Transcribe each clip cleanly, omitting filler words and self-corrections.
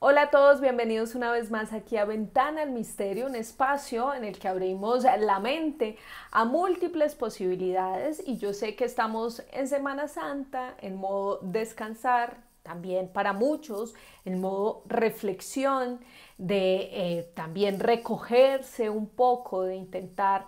Hola a todos, bienvenidos una vez más aquí a Ventana al Misterio, un espacio en el que abrimos la mente a múltiples posibilidades, y yo sé que estamos en Semana Santa, en modo descansar, también para muchos en modo reflexión, de también recogerse un poco, de intentar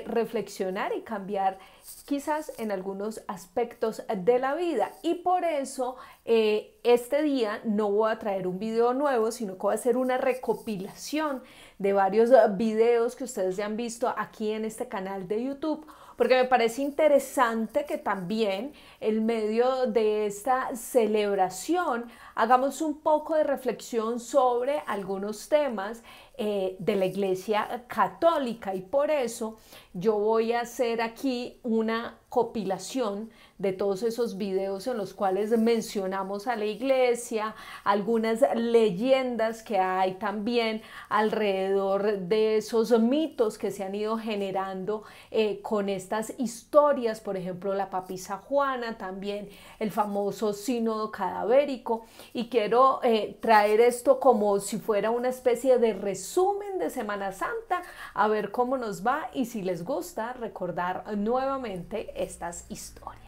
reflexionar y cambiar quizás en algunos aspectos de la vida. Y por eso este día no voy a traer un video nuevo, sino que voy a hacer una recopilación de varios videos que ustedes ya han visto aquí en este canal de YouTube, porque me parece interesante que también en medio de esta celebración hagamos un poco de reflexión sobre algunos temas de la Iglesia Católica, y por eso yo voy a hacer aquí una compilación de todos esos videos en los cuales mencionamos a la Iglesia, algunas leyendas que hay también alrededor de esos mitos que se han ido generando con estas historias, por ejemplo la papisa Juana, también el famoso sínodo cadavérico, y quiero traer esto como si fuera una especie de resumen de Semana Santa, a ver cómo nos va y si les gusta recordar nuevamente estas historias.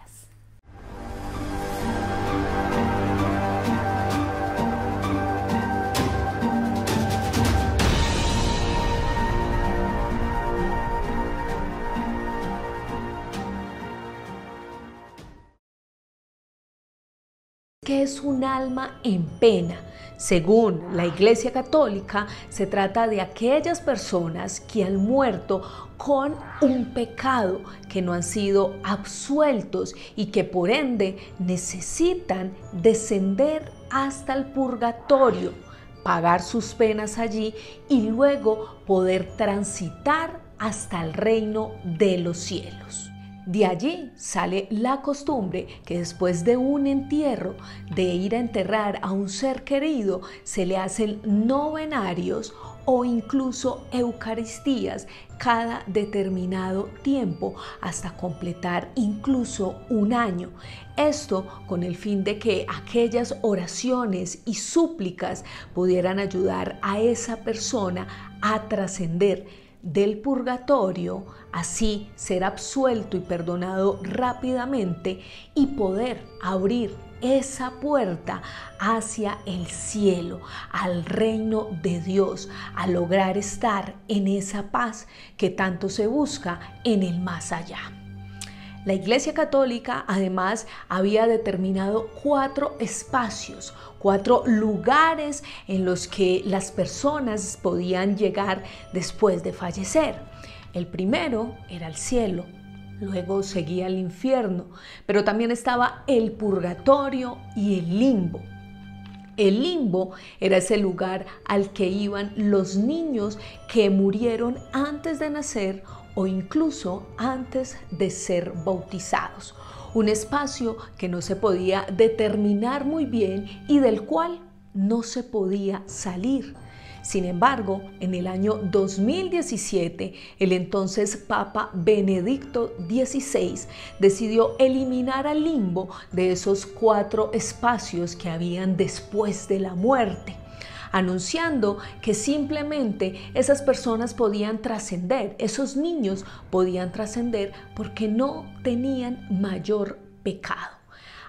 ¿Qué es un alma en pena? Según la Iglesia Católica, se trata de aquellas personas que han muerto con un pecado, que no han sido absueltos y que por ende necesitan descender hasta el purgatorio, pagar sus penas allí y luego poder transitar hasta el reino de los cielos. De allí sale la costumbre que después de un entierro, de ir a enterrar a un ser querido, se le hacen novenarios o incluso eucaristías cada determinado tiempo hasta completar incluso un año. Esto con el fin de que aquellas oraciones y súplicas pudieran ayudar a esa persona a trascender del purgatorio, así ser absuelto y perdonado rápidamente y poder abrir esa puerta hacia el cielo, al reino de Dios, a lograr estar en esa paz que tanto se busca en el más allá. La Iglesia Católica además había determinado 4 espacios, 4 lugares en los que las personas podían llegar después de fallecer. El primero era el cielo, luego seguía el infierno, pero también estaba el purgatorio y el limbo. El limbo era ese lugar al que iban los niños que murieron antes de nacer o incluso antes de ser bautizados. Un espacio que no se podía determinar muy bien y del cual no se podía salir. Sin embargo, en el año 2017, el entonces Papa Benedicto XVI decidió eliminar al limbo de esos 4 espacios que habían después de la muerte, anunciando que simplemente esas personas podían trascender, esos niños podían trascender porque no tenían mayor pecado.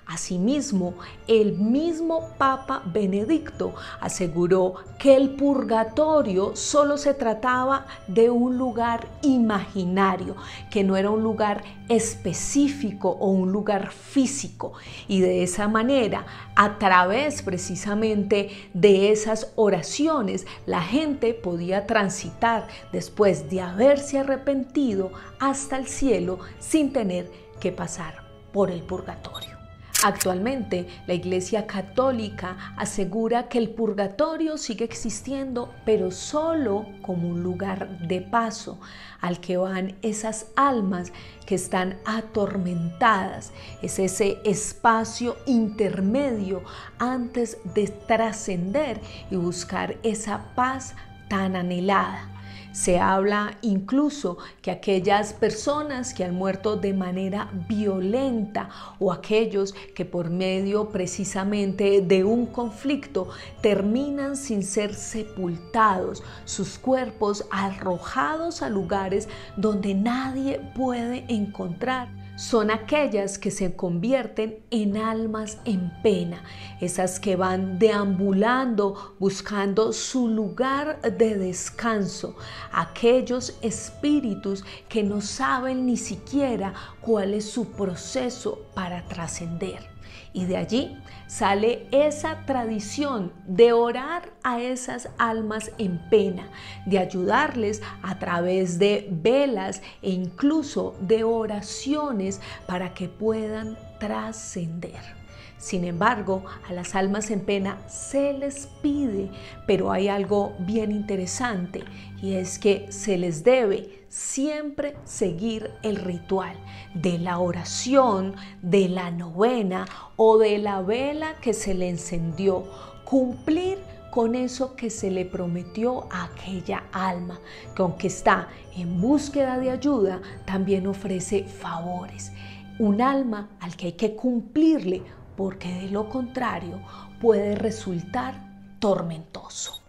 Asimismo, el mismo Papa Benedicto aseguró que el purgatorio solo se trataba de un lugar imaginario, que no era un lugar específico o un lugar físico, y de esa manera, a través precisamente de esas oraciones, la gente podía transitar después de haberse arrepentido hasta el cielo sin tener que pasar por el purgatorio. Actualmente, la Iglesia Católica asegura que el purgatorio sigue existiendo, pero solo como un lugar de paso al que van esas almas que están atormentadas. Es ese espacio intermedio antes de trascender y buscar esa paz tan anhelada. Se habla incluso que aquellas personas que han muerto de manera violenta o aquellos que por medio precisamente de un conflicto terminan sin ser sepultados, sus cuerpos arrojados a lugares donde nadie puede encontrar, son aquellas que se convierten en almas en pena, esas que van deambulando buscando su lugar de descanso, aquellos espíritus que no saben ni siquiera cuál es su proceso para trascender. Y de allí sale esa tradición de orar a esas almas en pena, de ayudarles a través de velas e incluso de oraciones para que puedan trascender. Sin embargo, a las almas en pena se les pide, pero hay algo bien interesante y es que se les debe siempre seguir el ritual de la oración, de la novena o de la vela que se le encendió, cumplir con eso que se le prometió a aquella alma, que aunque está en búsqueda de ayuda, también ofrece favores. Un alma al que hay que cumplirle, porque de lo contrario puede resultar tormentoso.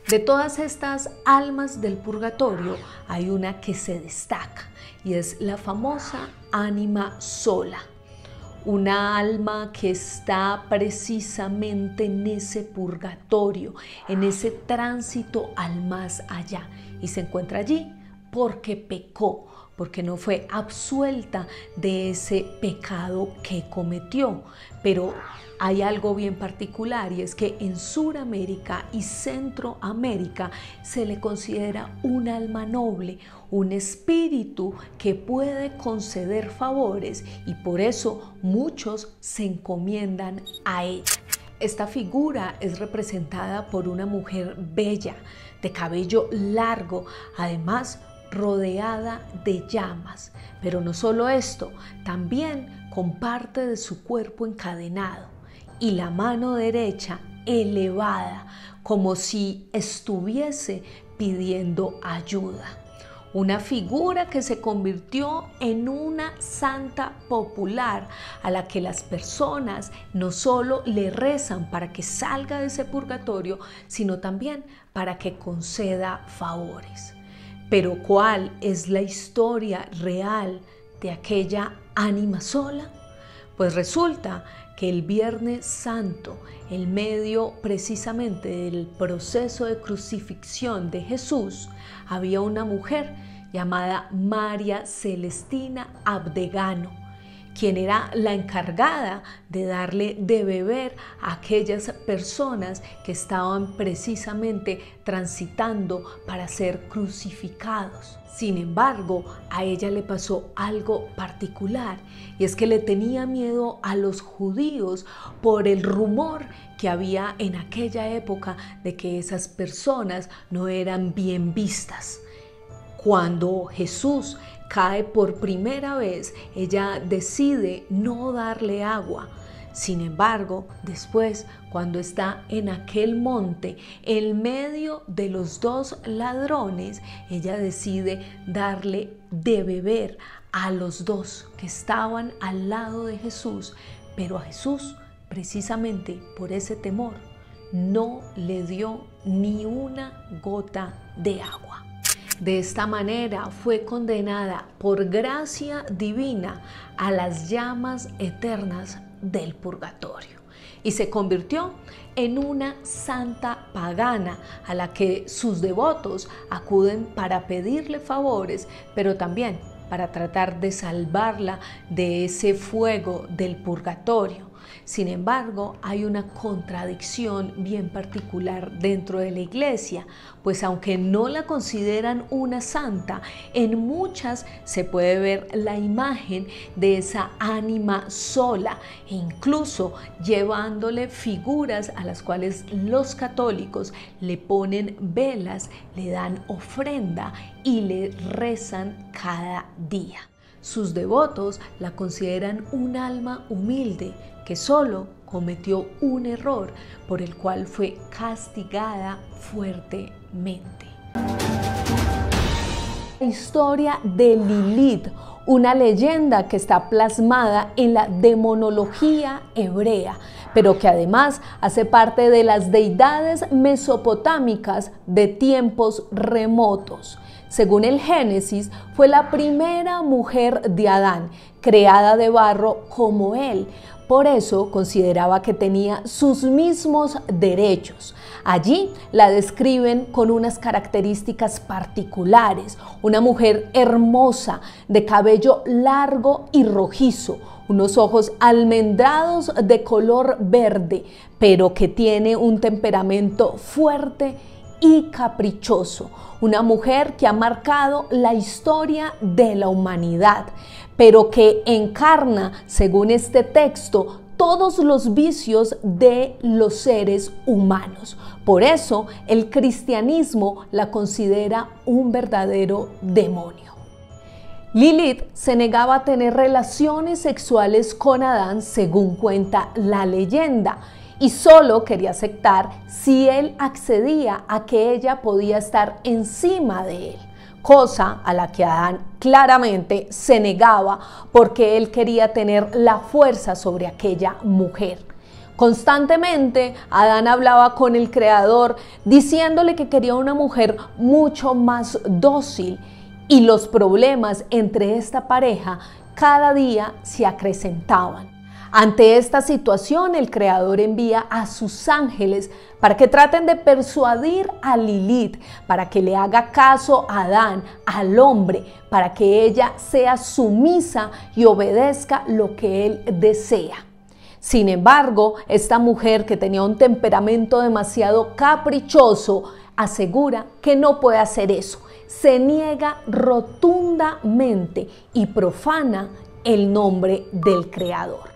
De todas estas almas del purgatorio hay una que se destaca y es la famosa ánima sola. Una alma que está precisamente en ese purgatorio, en ese tránsito al más allá y se encuentra allí porque pecó, porque no fue absuelta de ese pecado que cometió. Pero hay algo bien particular y es que en Suramérica y Centroamérica se le considera un alma noble, un espíritu que puede conceder favores y por eso muchos se encomiendan a ella. Esta figura es representada por una mujer bella, de cabello largo, además rodeada de llamas. Pero no solo esto, también con parte de su cuerpo encadenado y la mano derecha elevada, como si estuviese pidiendo ayuda. Una figura que se convirtió en una santa popular a la que las personas no solo le rezan para que salga de ese purgatorio, sino también para que conceda favores. Pero ¿cuál es la historia real de aquella ánima sola? Pues resulta que el Viernes Santo, en medio precisamente del proceso de crucifixión de Jesús, había una mujer llamada María Celestina Abdegano, quien era la encargada de darle de beber a aquellas personas que estaban precisamente transitando para ser crucificados. Sin embargo, a ella le pasó algo particular y es que le tenía miedo a los judíos por el rumor que había en aquella época de que esas personas no eran bien vistas. Cuando Jesús cae por primera vez, ella decide no darle agua. Sin embargo, después, cuando está en aquel monte, en medio de los dos ladrones, ella decide darle de beber a los dos que estaban al lado de Jesús. Pero a Jesús, precisamente por ese temor, no le dio ni una gota de agua. De esta manera fue condenada por gracia divina a las llamas eternas del purgatorio y se convirtió en una santa pagana a la que sus devotos acuden para pedirle favores, pero también para tratar de salvarla de ese fuego del purgatorio. Sin embargo, hay una contradicción bien particular dentro de la iglesia, pues aunque no la consideran una santa, en muchas se puede ver la imagen de esa ánima sola e incluso llevándole figuras a las cuales los católicos le ponen velas, le dan ofrenda y le rezan cada día. Sus devotos la consideran un alma humilde que solo cometió un error por el cual fue castigada fuertemente. La historia de Lilith, una leyenda que está plasmada en la demonología hebrea, pero que además hace parte de las deidades mesopotámicas de tiempos remotos. Según el Génesis, fue la primera mujer de Adán, creada de barro como él. Por eso consideraba que tenía sus mismos derechos. Allí la describen con unas características particulares, una mujer hermosa, de cabello largo y rojizo, unos ojos almendrados de color verde, pero que tiene un temperamento fuerte y caprichoso, una mujer que ha marcado la historia de la humanidad, pero que encarna, según este texto, todos los vicios de los seres humanos. Por eso el cristianismo la considera un verdadero demonio. Lilith se negaba a tener relaciones sexuales con Adán, según cuenta la leyenda, y solo quería aceptar si él accedía a que ella podía estar encima de él, cosa a la que Adán claramente se negaba porque él quería tener la fuerza sobre aquella mujer. Constantemente Adán hablaba con el Creador diciéndole que quería una mujer mucho más dócil, y los problemas entre esta pareja cada día se acrecentaban. Ante esta situación, el Creador envía a sus ángeles para que traten de persuadir a Lilith, para que le haga caso a Adán, al hombre, para que ella sea sumisa y obedezca lo que él desea. Sin embargo, esta mujer, que tenía un temperamento demasiado caprichoso, asegura que no puede hacer eso. Se niega rotundamente y profana el nombre del Creador.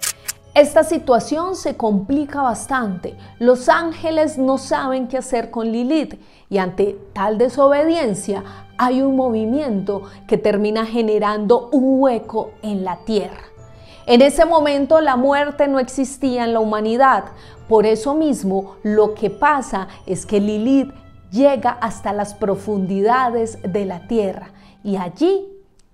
Esta situación se complica bastante. Los ángeles no saben qué hacer con Lilith, y ante tal desobediencia hay un movimiento que termina generando un hueco en la tierra. En ese momento la muerte no existía en la humanidad. Por eso mismo lo que pasa es que Lilith llega hasta las profundidades de la tierra y allí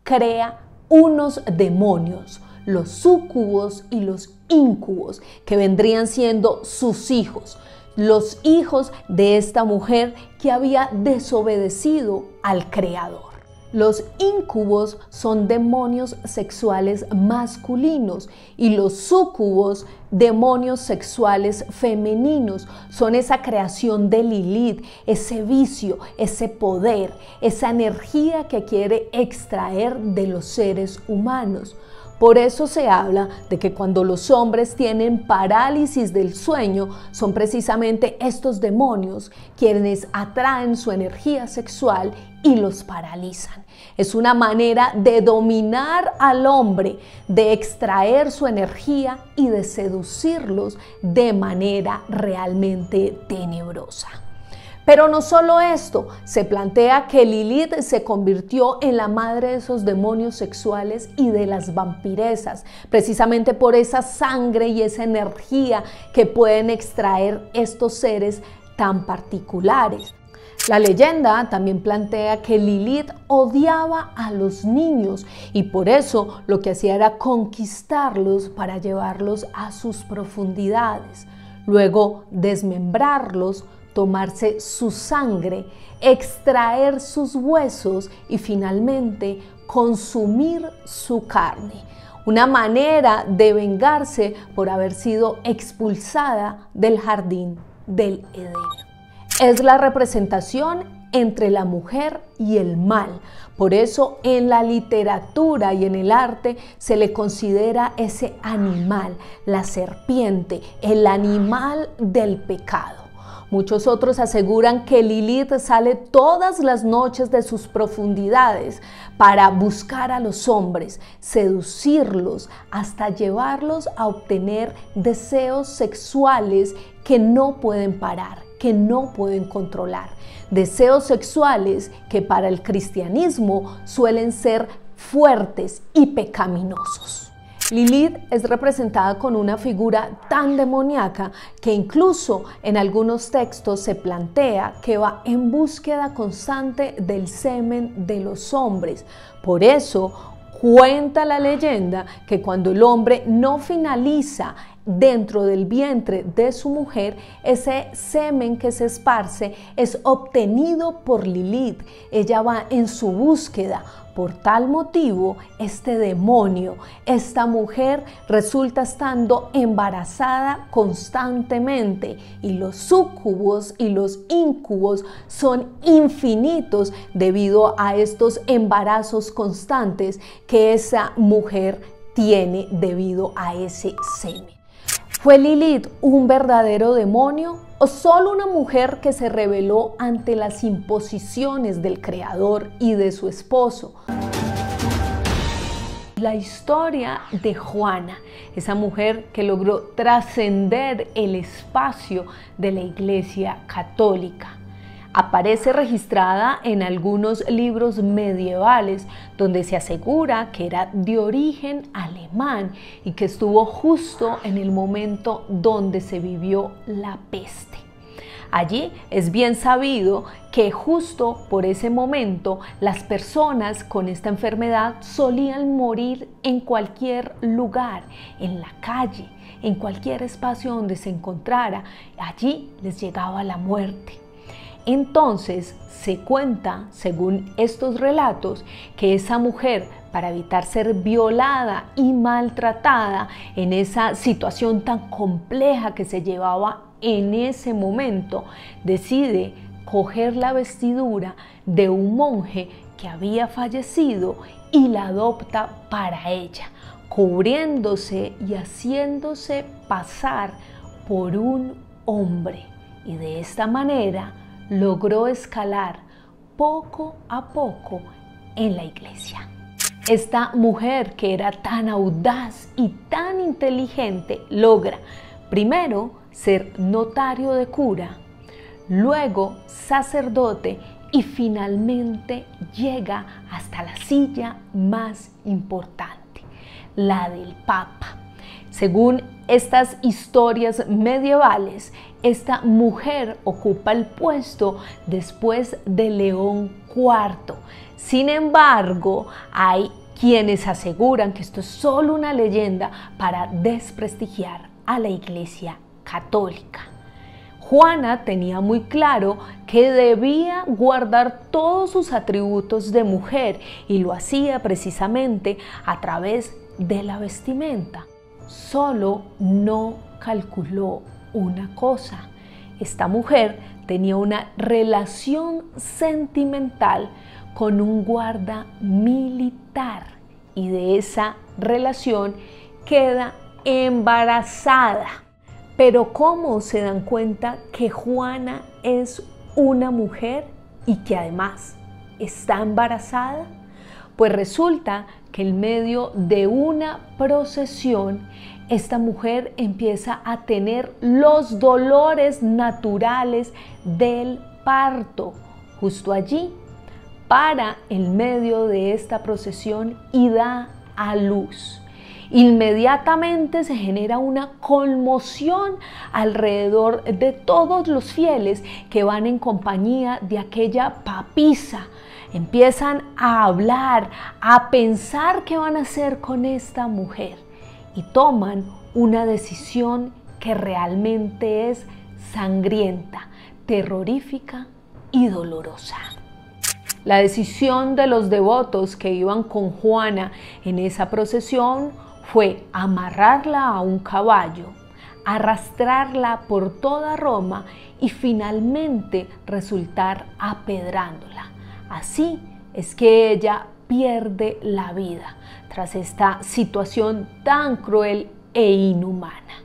crea unos demonios, los súcubos y los íncubos, que vendrían siendo sus hijos, los hijos de esta mujer que había desobedecido al Creador. Los íncubos son demonios sexuales masculinos y los súcubos demonios sexuales femeninos. Son esa creación de Lilith, ese vicio, ese poder, esa energía que quiere extraer de los seres humanos. Por eso se habla de que cuando los hombres tienen parálisis del sueño, son precisamente estos demonios quienes atraen su energía sexual y los paralizan. Es una manera de dominar al hombre, de extraer su energía y de seducirlos de manera realmente tenebrosa. Pero no solo esto, se plantea que Lilith se convirtió en la madre de esos demonios sexuales y de las vampiresas, precisamente por esa sangre y esa energía que pueden extraer estos seres tan particulares. La leyenda también plantea que Lilith odiaba a los niños y por eso lo que hacía era conquistarlos para llevarlos a sus profundidades, luego desmembrarlos, tomarse su sangre, extraer sus huesos y finalmente consumir su carne. Una manera de vengarse por haber sido expulsada del jardín del Edén. Es la representación entre la mujer y el mal. Por eso en la literatura y en el arte se le considera ese animal, la serpiente, el animal del pecado. Muchos otros aseguran que Lilith sale todas las noches de sus profundidades para buscar a los hombres, seducirlos, hasta llevarlos a obtener deseos sexuales que no pueden parar, que no pueden controlar. Deseos sexuales que para el cristianismo suelen ser fuertes y pecaminosos. Lilith es representada con una figura tan demoníaca que incluso en algunos textos se plantea que va en búsqueda constante del semen de los hombres. Por eso cuenta la leyenda que cuando el hombre no finaliza dentro del vientre de su mujer, ese semen que se esparce es obtenido por Lilith. Ella va en su búsqueda. Por tal motivo, este demonio, esta mujer, resulta estando embarazada constantemente, y los súcubos y los íncubos son infinitos debido a estos embarazos constantes que esa mujer tiene debido a ese semen. ¿Fue Lilith un verdadero demonio o solo una mujer que se rebeló ante las imposiciones del Creador y de su esposo? La historia de Juana, esa mujer que logró trascender el espacio de la Iglesia Católica. Aparece registrada en algunos libros medievales donde se asegura que era de origen alemán y que estuvo justo en el momento donde se vivió la peste. Allí es bien sabido que justo por ese momento las personas con esta enfermedad solían morir en cualquier lugar, en la calle, en cualquier espacio donde se encontrara. Allí les llegaba la muerte. Entonces se cuenta, según estos relatos, que esa mujer, para evitar ser violada y maltratada en esa situación tan compleja que se llevaba en ese momento, decide coger la vestidura de un monje que había fallecido y la adopta para ella, cubriéndose y haciéndose pasar por un hombre. Y de esta manera logró escalar poco a poco en la iglesia. Esta mujer, que era tan audaz y tan inteligente, logra primero ser notario de cura, luego sacerdote y finalmente llega hasta la silla más importante, la del Papa. Según estas historias medievales, esta mujer ocupa el puesto después de León IV. Sin embargo, hay quienes aseguran que esto es solo una leyenda para desprestigiar a la Iglesia Católica. Juana tenía muy claro que debía guardar todos sus atributos de mujer y lo hacía precisamente a través de la vestimenta. Solo no calculó una cosa: esta mujer tenía una relación sentimental con un guarda militar y de esa relación queda embarazada. Pero ¿cómo se dan cuenta que Juana es una mujer y que además está embarazada? Pues resulta que en medio de una procesión, esta mujer empieza a tener los dolores naturales del parto. Justo allí, para en medio de esta procesión y da a luz. Inmediatamente se genera una conmoción alrededor de todos los fieles que van en compañía de aquella papisa. Empiezan a hablar, a pensar qué van a hacer con esta mujer y toman una decisión que realmente es sangrienta, terrorífica y dolorosa. La decisión de los devotos que iban con Juana en esa procesión fue amarrarla a un caballo, arrastrarla por toda Roma y finalmente resultar apedrándola. Así es que ella pierde la vida tras esta situación tan cruel e inhumana.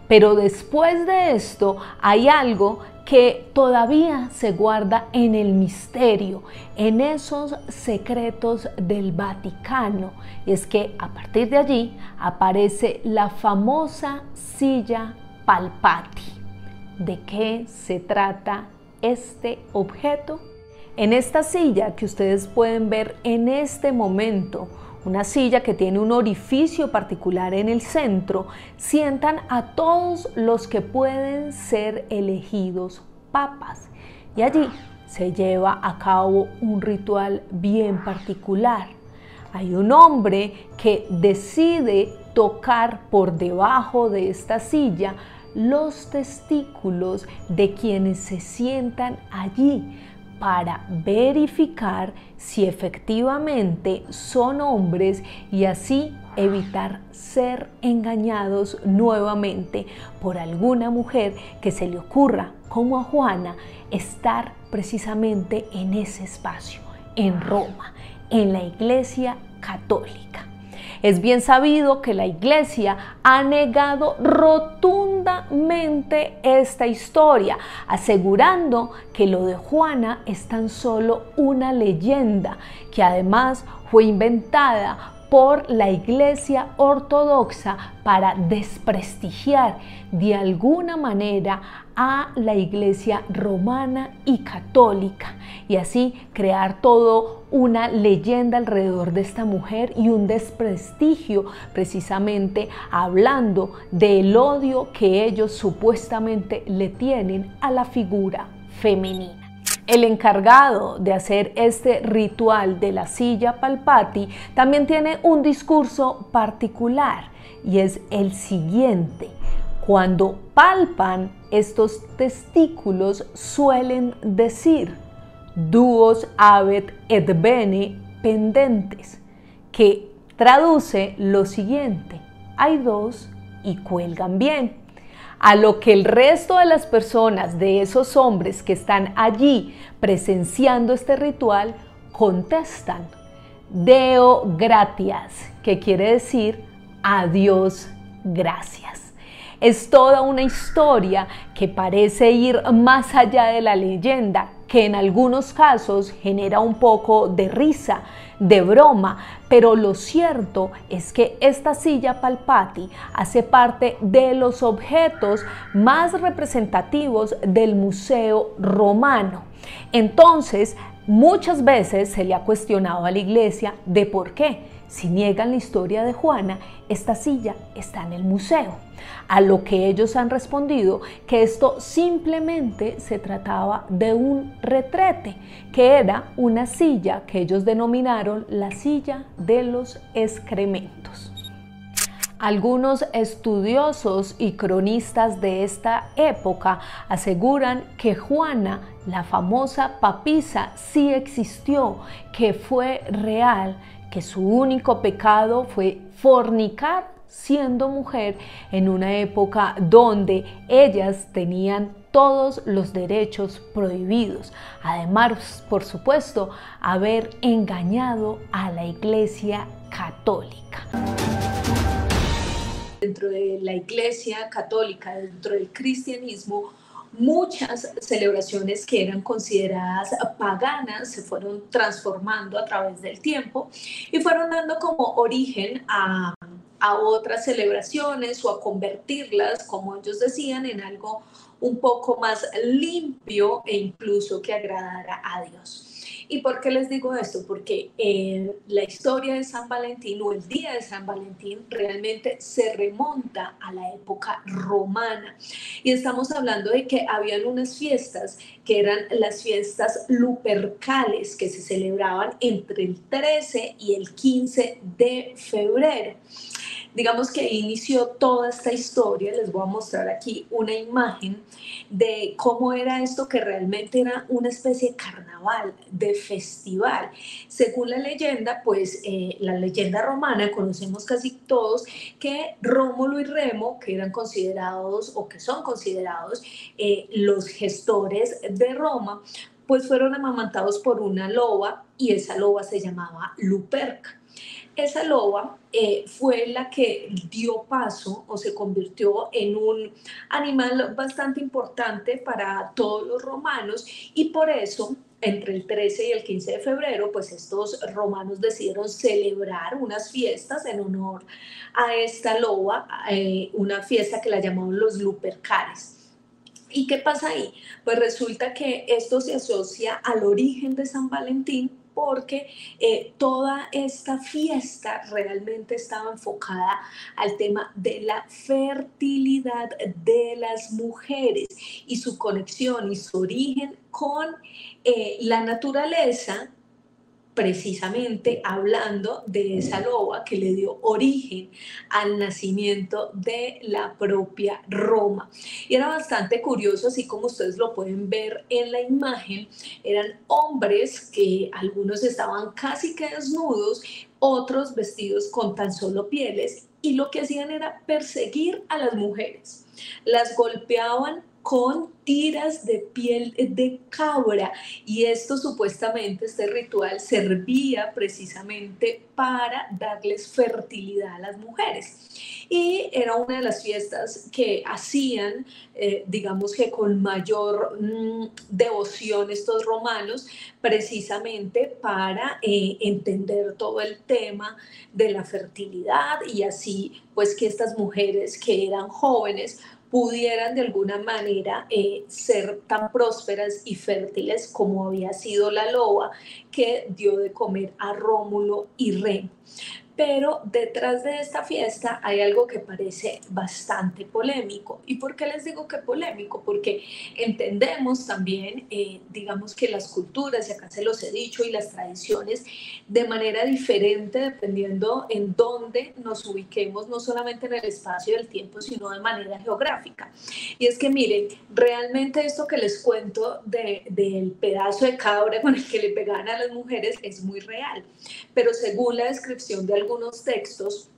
Pero después de esto hay algo que todavía se guarda en el misterio, en esos secretos del Vaticano, y es que a partir de allí aparece la famosa silla Palpati. ¿De qué se trata este objeto? En esta silla que ustedes pueden ver en este momento, una silla que tiene un orificio particular en el centro, sientan a todos los que pueden ser elegidos papas. Y allí se lleva a cabo un ritual bien particular. Hay un hombre que decide tocar por debajo de esta silla los testículos de quienes se sientan allí para verificar si efectivamente son hombres y así evitar ser engañados nuevamente por alguna mujer que se le ocurra, como a Juana, estar precisamente en ese espacio, en Roma, en la Iglesia Católica. Es bien sabido que la Iglesia ha negado rotundamente esta historia, asegurando que lo de Juana es tan solo una leyenda, que además fue inventada por la Iglesia Ortodoxa para desprestigiar de alguna manera a la Iglesia romana y católica, y así crear todo una leyenda alrededor de esta mujer y un desprestigio, precisamente hablando del odio que ellos supuestamente le tienen a la figura femenina. El encargado de hacer este ritual de la silla palpati también tiene un discurso particular y es el siguiente. Cuando palpan estos testículos suelen decir duos habet et bene pendentes, que traduce lo siguiente: hay dos y cuelgan bien. A lo que el resto de las personas, de esos hombres que están allí presenciando este ritual, contestan Deo gratias, que quiere decir a Dios gracias. Es toda una historia que parece ir más allá de la leyenda, que en algunos casos genera un poco de risa, de broma, pero lo cierto es que esta silla palpati hace parte de los objetos más representativos del Museo Romano. Entonces, muchas veces se le ha cuestionado a la Iglesia de por qué, si niegan la historia de Juana, esta silla está en el museo. A lo que ellos han respondido que esto simplemente se trataba de un retrete, que era una silla que ellos denominaron la silla de los excrementos. Algunos estudiosos y cronistas de esta época aseguran que Juana, la famosa papisa, sí existió, que fue real, que su único pecado fue fornicar siendo mujer en una época donde ellas tenían todos los derechos prohibidos. Además, por supuesto, haber engañado a la Iglesia Católica. Dentro de la Iglesia Católica, dentro del cristianismo, muchas celebraciones que eran consideradas paganas se fueron transformando a través del tiempo y fueron dando como origen a otras celebraciones o a convertirlas, como ellos decían, en algo un poco más limpio e incluso que agradara a Dios. ¿Y por qué les digo esto? Porque la historia de San Valentín o el día de San Valentín realmente se remonta a la época romana. Y estamos hablando de que habían unas fiestas que eran las fiestas lupercales que se celebraban entre el 13 y el 15 de febrero. Digamos que inició toda esta historia. Les voy a mostrar aquí una imagen de cómo era esto, que realmente era una especie de carnaval, de festival. Según la leyenda, pues la leyenda romana, conocemos casi todos que Rómulo y Remo, que eran considerados o que son considerados los gestores de Roma, pues fueron amamantados por una loba y esa loba se llamaba Luperca. Esa loba fue la que dio paso o se convirtió en un animal bastante importante para todos los romanos, y por eso entre el 13 y el 15 de febrero, pues estos romanos decidieron celebrar unas fiestas en honor a esta loba, una fiesta que la llamaban los Lupercales. ¿Y qué pasa ahí? Pues resulta que esto se asocia al origen de San Valentín porque toda esta fiesta realmente estaba enfocada al tema de la fertilidad de las mujeres y su conexión y su origen con la naturaleza, precisamente hablando de esa loba que le dio origen al nacimiento de la propia Roma. Y era bastante curioso, así como ustedes lo pueden ver en la imagen, eran hombres que algunos estaban casi que desnudos, otros vestidos con tan solo pieles, y lo que hacían era perseguir a las mujeres. Las golpeaban con tiras de piel de cabra, y esto supuestamente, este ritual servía precisamente para darles fertilidad a las mujeres. Y era una de las fiestas que hacían, digamos que con mayor devoción estos romanos, precisamente para entender todo el tema de la fertilidad, y así pues que estas mujeres que eran jóvenes pudieran de alguna manera ser tan prósperas y fértiles como había sido la loba que dio de comer a Rómulo y Remo. Pero detrás de esta fiesta hay algo que parece bastante polémico. ¿Y por qué les digo que polémico? Porque entendemos también, digamos que las culturas, y acá se los he dicho, y las tradiciones, de manera diferente dependiendo en dónde nos ubiquemos, no solamente en el espacio y el tiempo, sino de manera geográfica. Y es que miren, realmente esto que les cuento del pedazo de cabra con el que le pegaban a las mujeres es muy real, pero según la descripción de algunos textos,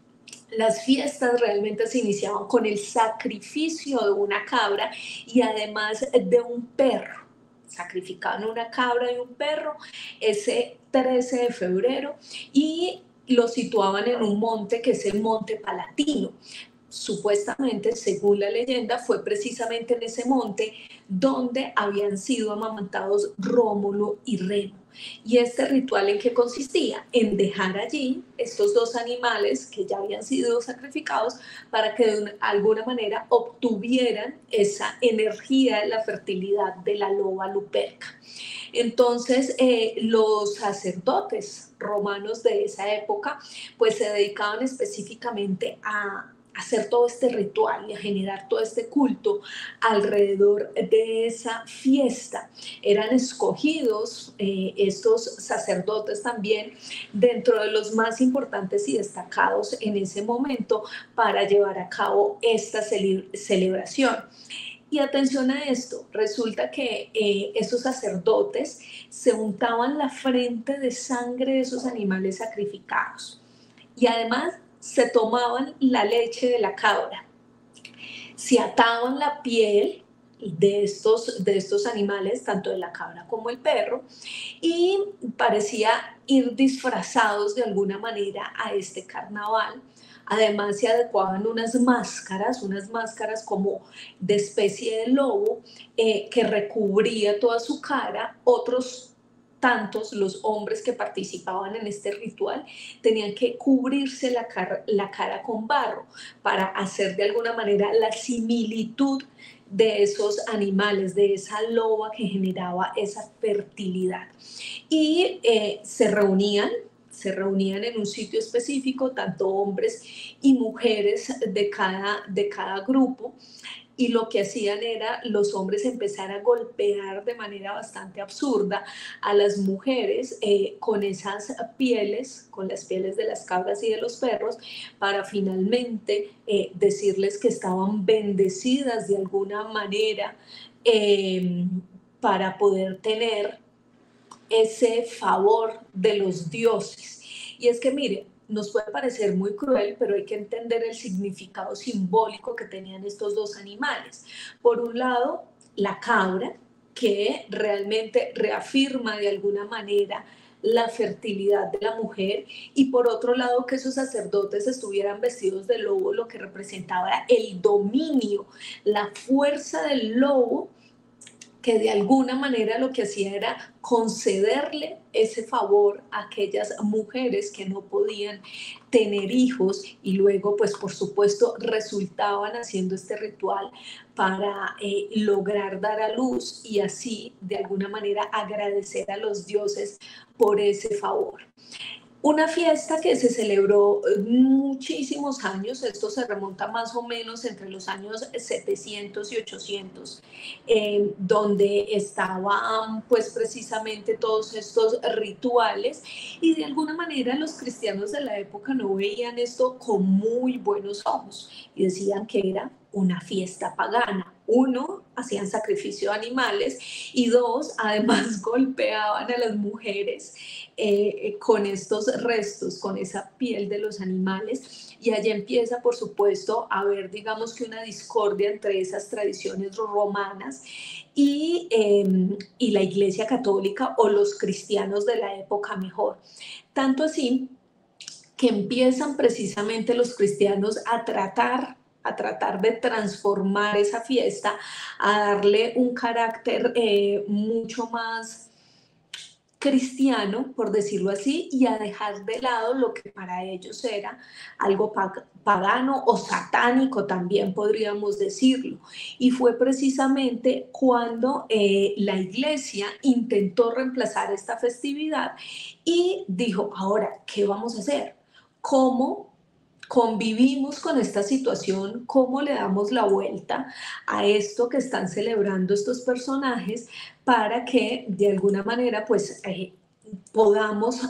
las fiestas realmente se iniciaban con el sacrificio de una cabra y además de un perro. Sacrificaban una cabra y un perro ese 13 de febrero y lo situaban en un monte que es el Monte Palatino. Supuestamente, según la leyenda, fue precisamente en ese monte donde habían sido amamantados Rómulo y Remo. ¿Y este ritual en qué consistía? En dejar allí estos dos animales que ya habían sido sacrificados para que de alguna manera obtuvieran esa energía de la fertilidad de la loba luperca. Entonces, los sacerdotes romanos de esa época, pues se dedicaban específicamente a hacer todo este ritual y a generar todo este culto alrededor de esa fiesta. Eran escogidos estos sacerdotes también dentro de los más importantes y destacados en ese momento para llevar a cabo esta celebración. Y atención a esto, resulta que esos sacerdotes se untaban la frente de sangre de esos animales sacrificados y además se tomaban la leche de la cabra, se ataban la piel de estos animales, tanto de la cabra como el perro, y parecía ir disfrazados de alguna manera a este carnaval. Además se adecuaban unas máscaras como de especie de lobo que recubría toda su cara. Otros tantos, los hombres que participaban en este ritual, tenían que cubrirse la cara con barro para hacer de alguna manera la similitud de esos animales, de esa loba que generaba esa fertilidad. Y se reunían en un sitio específico, tanto hombres y mujeres de cada grupo, y lo que hacían era los hombres empezar a golpear de manera bastante absurda a las mujeres con esas pieles, con las pieles de las cabras y de los perros, para finalmente decirles que estaban bendecidas de alguna manera para poder tener ese favor de los dioses. Y es que mire, nos puede parecer muy cruel, pero hay que entender el significado simbólico que tenían estos dos animales. Por un lado, la cabra, que realmente reafirma de alguna manera la fertilidad de la mujer, y por otro lado que esos sacerdotes estuvieran vestidos de lobo, lo que representaba el dominio, la fuerza del lobo que de alguna manera lo que hacía era concederle ese favor a aquellas mujeres que no podían tener hijos y luego pues por supuesto resultaban haciendo este ritual para lograr dar a luz y así de alguna manera agradecer a los dioses por ese favor. Una fiesta que se celebró muchísimos años, esto se remonta más o menos entre los años 700 y 800, donde estaban pues precisamente todos estos rituales y de alguna manera los cristianos de la época no veían esto con muy buenos ojos y decían que era una fiesta pagana. Uno, hacían sacrificio de animales y dos, además golpeaban a las mujeres con estos restos, con esa piel de los animales y allí empieza por supuesto a haber digamos que una discordia entre esas tradiciones romanas y la Iglesia Católica o los cristianos de la época mejor. Tanto así que empiezan precisamente los cristianos a tratar de transformar esa fiesta, a darle un carácter mucho más cristiano, por decirlo así, y a dejar de lado lo que para ellos era algo pagano o satánico, también podríamos decirlo. Y fue precisamente cuando la iglesia intentó reemplazar esta festividad y dijo, ahora, ¿qué vamos a hacer? ¿Cómo convivimos con esta situación? ¿Cómo le damos la vuelta a esto que están celebrando estos personajes para que de alguna manera pues podamos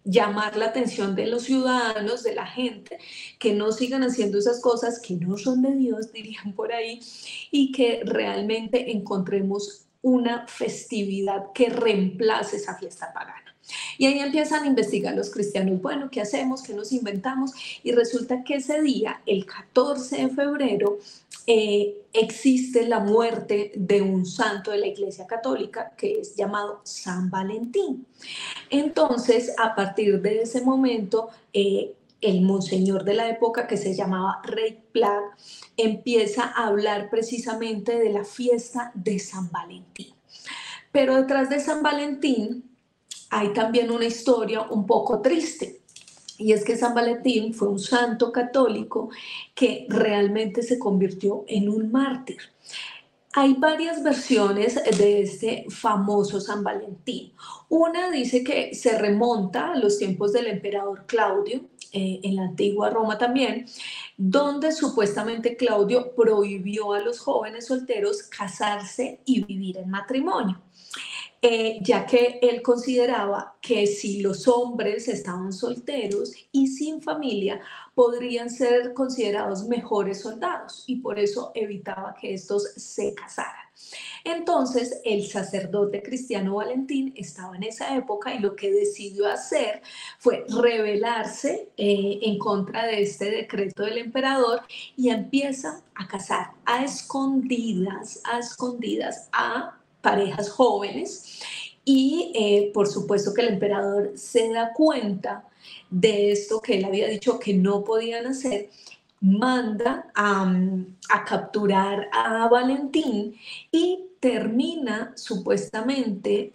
llamar la atención de los ciudadanos, de la gente, que no sigan haciendo esas cosas que no son de Dios, dirían por ahí, y que realmente encontremos una festividad que reemplace esa fiesta pagana? Y ahí empiezan a investigar los cristianos, bueno, ¿qué hacemos? ¿Qué nos inventamos? Y resulta que ese día, el 14 de febrero, existe la muerte de un santo de la Iglesia Católica que es llamado San Valentín. Entonces, a partir de ese momento, el monseñor de la época, que se llamaba Rey Plag, empieza a hablar precisamente de la fiesta de San Valentín. Pero detrás de San Valentín hay también una historia un poco triste. Y es que San Valentín fue un santo católico que realmente se convirtió en un mártir. Hay varias versiones de este famoso San Valentín. Una dice que se remonta a los tiempos del emperador Claudio, en la antigua Roma también, donde supuestamente Claudio prohibió a los jóvenes solteros casarse y vivir en matrimonio. Ya que él consideraba que si los hombres estaban solteros y sin familia, podrían ser considerados mejores soldados y por eso evitaba que estos se casaran. Entonces, el sacerdote cristiano Valentín estaba en esa época y lo que decidió hacer fue rebelarse en contra de este decreto del emperador y empieza a casar a escondidas a parejas jóvenes y por supuesto que el emperador se da cuenta de esto que él había dicho que no podían hacer, manda a capturar a Valentín y termina supuestamente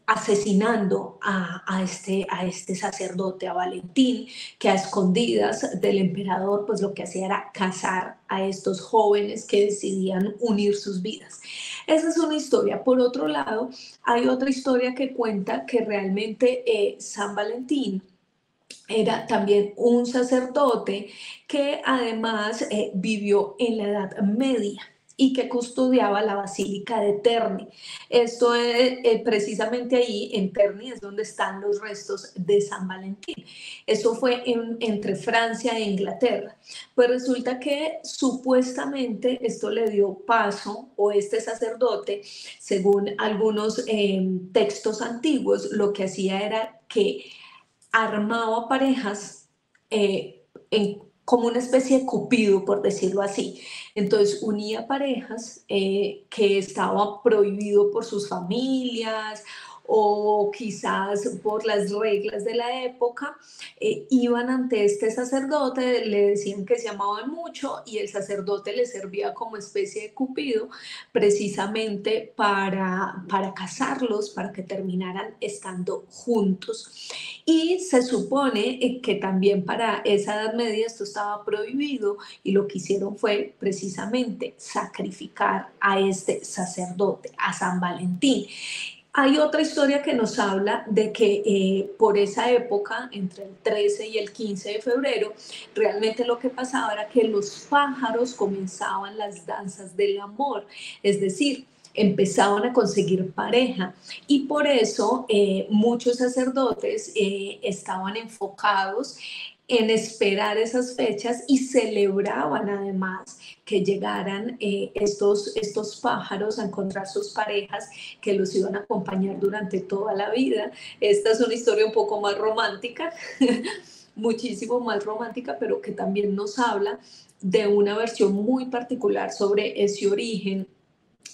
asesinando a este sacerdote, a Valentín, que a escondidas del emperador, pues lo que hacía era casar a estos jóvenes que decidían unir sus vidas. Esa es una historia. Por otro lado, hay otra historia que cuenta que realmente San Valentín era también un sacerdote que además vivió en la Edad Media y que custodiaba la Basílica de Terni. Esto es precisamente ahí, en Terni, es donde están los restos de San Valentín. Eso fue entre Francia e Inglaterra. Pues resulta que supuestamente esto le dio paso, o este sacerdote, según algunos textos antiguos, lo que hacía era que armaba parejas como una especie de cupido, por decirlo así. Entonces unía parejas que estaba prohibido por sus familias o quizás por las reglas de la época, iban ante este sacerdote, le decían que se amaban mucho y el sacerdote les servía como especie de cupido precisamente para casarlos, para que terminaran estando juntos. Y se supone que también para esa Edad Media esto estaba prohibido y lo que hicieron fue precisamente sacrificar a este sacerdote, a San Valentín. Hay otra historia que nos habla de que por esa época, entre el 13 y el 15 de febrero, realmente lo que pasaba era que los pájaros comenzaban las danzas del amor, es decir, empezaban a conseguir pareja y por eso muchos sacerdotes estaban enfocados en esperar esas fechas y celebraban además que llegaran estos pájaros a encontrar sus parejas que los iban a acompañar durante toda la vida. Esta es una historia un poco más romántica, muchísimo más romántica, pero que también nos habla de una versión muy particular sobre ese origen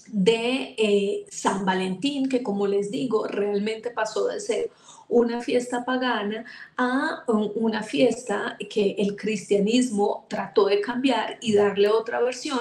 de San Valentín, que como les digo, realmente pasó de ser una fiesta pagana a una fiesta que el cristianismo trató de cambiar y darle otra versión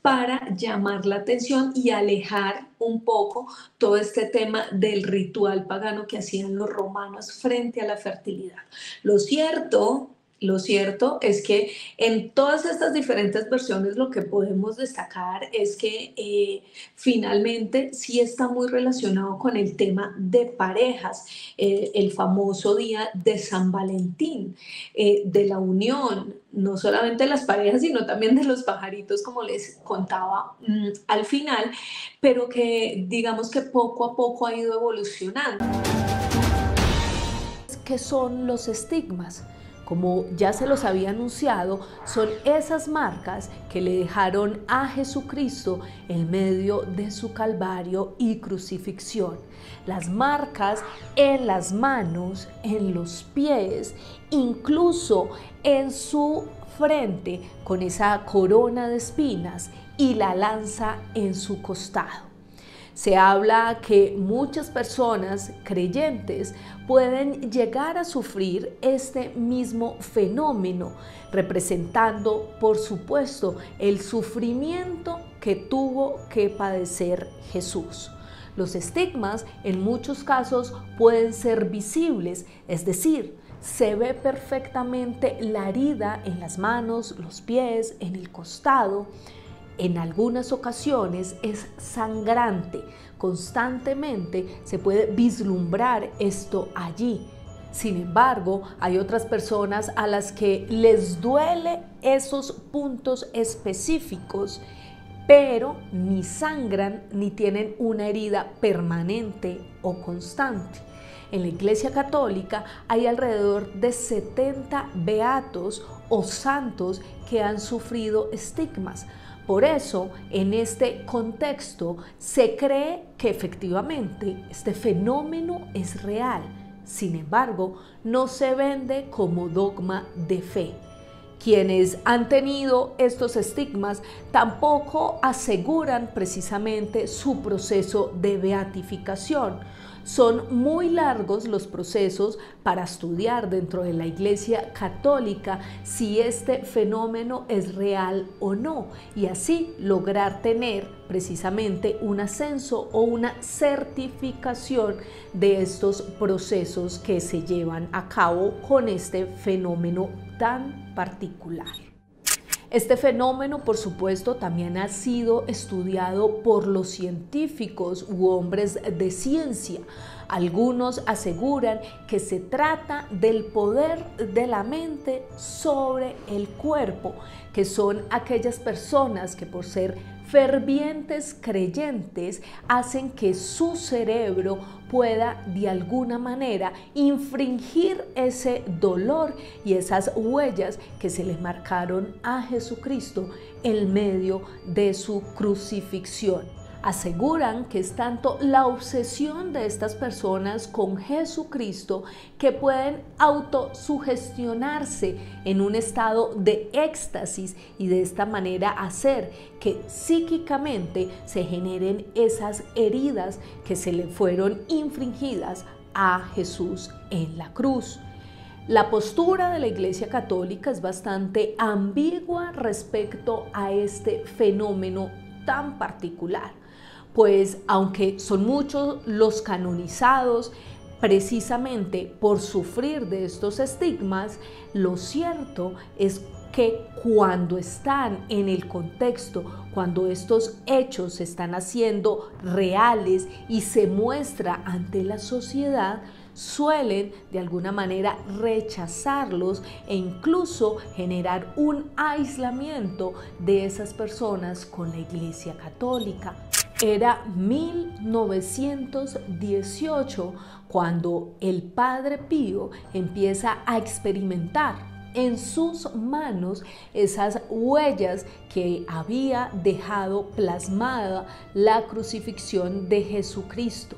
para llamar la atención y alejar un poco todo este tema del ritual pagano que hacían los romanos frente a la fertilidad. Lo cierto lo cierto es que en todas estas diferentes versiones lo que podemos destacar es que finalmente sí está muy relacionado con el tema de parejas, el famoso día de San Valentín, de la unión, no solamente de las parejas, sino también de los pajaritos, como les contaba al final, pero que digamos que poco a poco ha ido evolucionando. ¿Qué son los estigmas? Como ya se los había anunciado, son esas marcas que le dejaron a Jesucristo en medio de su calvario y crucifixión. Las marcas en las manos, en los pies, incluso en su frente con esa corona de espinas y la lanza en su costado. Se habla que muchas personas creyentes pueden llegar a sufrir este mismo fenómeno, representando, por supuesto, el sufrimiento que tuvo que padecer Jesús. Los estigmas en muchos casos pueden ser visibles, es decir, se ve perfectamente la herida en las manos, los pies, en el costado. En algunas ocasiones es sangrante, constantemente se puede vislumbrar esto allí. Sin embargo, hay otras personas a las que les duele esos puntos específicos, pero ni sangran ni tienen una herida permanente o constante. En la Iglesia Católica hay alrededor de 70 beatos o santos que han sufrido estigmas. Por eso, en este contexto, se cree que efectivamente este fenómeno es real. Sin embargo, no se vende como dogma de fe. Quienes han tenido estos estigmas tampoco aseguran precisamente su proceso de beatificación. Son muy largos los procesos para estudiar dentro de la Iglesia Católica si este fenómeno es real o no, y así lograr tener precisamente un ascenso o una certificación de estos procesos que se llevan a cabo con este fenómeno tan particular. Este fenómeno, por supuesto, también ha sido estudiado por los científicos u hombres de ciencia. Algunos aseguran que se trata del poder de la mente sobre el cuerpo, que son aquellas personas que por ser fervientes creyentes hacen que su cerebro pueda de alguna manera infringir ese dolor y esas huellas que se le marcaron a Jesucristo en medio de su crucifixión. Aseguran que es tanto la obsesión de estas personas con Jesucristo que pueden autosugestionarse en un estado de éxtasis y de esta manera hacer que psíquicamente se generen esas heridas que se le fueron infringidas a Jesús en la cruz. La postura de la Iglesia Católica es bastante ambigua respecto a este fenómeno tan particular, pues aunque son muchos los canonizados precisamente por sufrir de estos estigmas, lo cierto es que cuando están en el contexto, cuando estos hechos se están haciendo reales y se muestra ante la sociedad, suelen de alguna manera rechazarlos e incluso generar un aislamiento de esas personas con la Iglesia Católica. Era 1918 cuando el Padre Pío empieza a experimentar en sus manos esas huellas que había dejado plasmada la crucifixión de Jesucristo.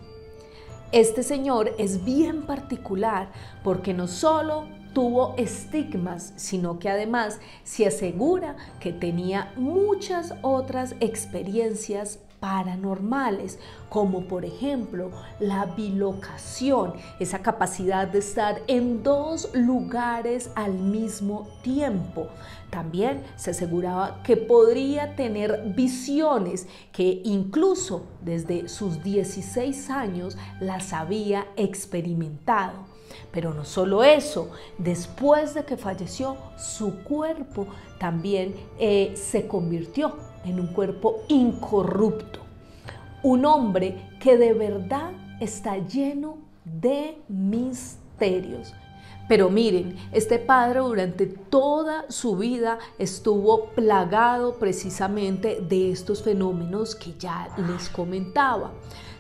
Este señor es bien particular porque no solo tuvo estigmas, sino que además se asegura que tenía muchas otras experiencias paranormales, como por ejemplo la bilocación, esa capacidad de estar en dos lugares al mismo tiempo. También se aseguraba que podría tener visiones que incluso desde sus 16 años las había experimentado. Pero no solo eso, después de que falleció, su cuerpo también se convirtió en un cuerpo incorrupto. Un hombre que de verdad está lleno de misterios. Pero miren, este padre durante toda su vida estuvo plagado precisamente de estos fenómenos que ya les comentaba.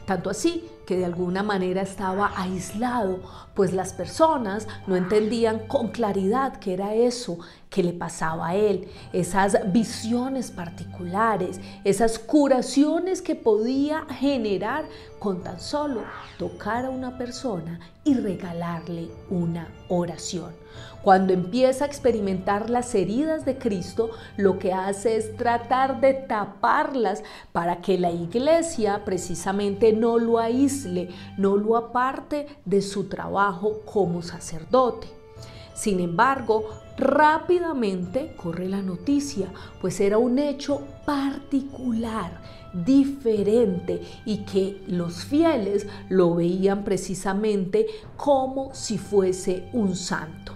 Tanto así que de alguna manera estaba aislado, pues las personas no entendían con claridad qué era eso que le pasaba a él, esas visiones particulares, esas curaciones que podía generar con tan solo tocar a una persona y regalarle una oración. Cuando empieza a experimentar las heridas de Cristo, lo que hace es tratar de taparlas para que la Iglesia precisamente no lo aísle, no lo aparte de su trabajo como sacerdote. Sin embargo, rápidamente corre la noticia, pues era un hecho particular, diferente, y que los fieles lo veían precisamente como si fuese un santo.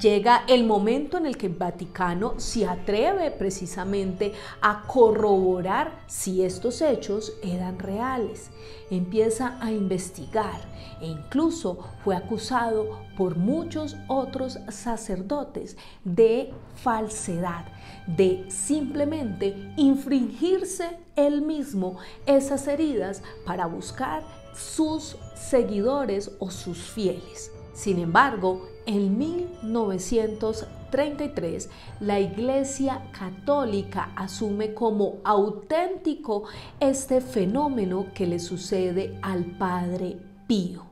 Llega el momento en el que el Vaticano se atreve precisamente a corroborar si estos hechos eran reales. Empieza a investigar e incluso fue acusado por muchos otros sacerdotes de falsedad, de simplemente infringirse él mismo esas heridas para buscar sus seguidores o sus fieles. Sin embargo, en 1933, la Iglesia Católica asume como auténtico este fenómeno que le sucede al Padre Pío.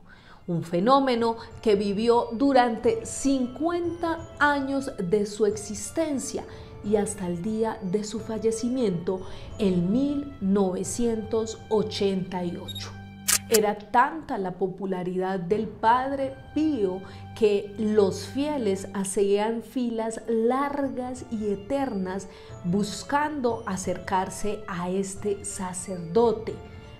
Un fenómeno que vivió durante 50 años de su existencia y hasta el día de su fallecimiento en 1988. Era tanta la popularidad del Padre Pío que los fieles hacían filas largas y eternas buscando acercarse a este sacerdote,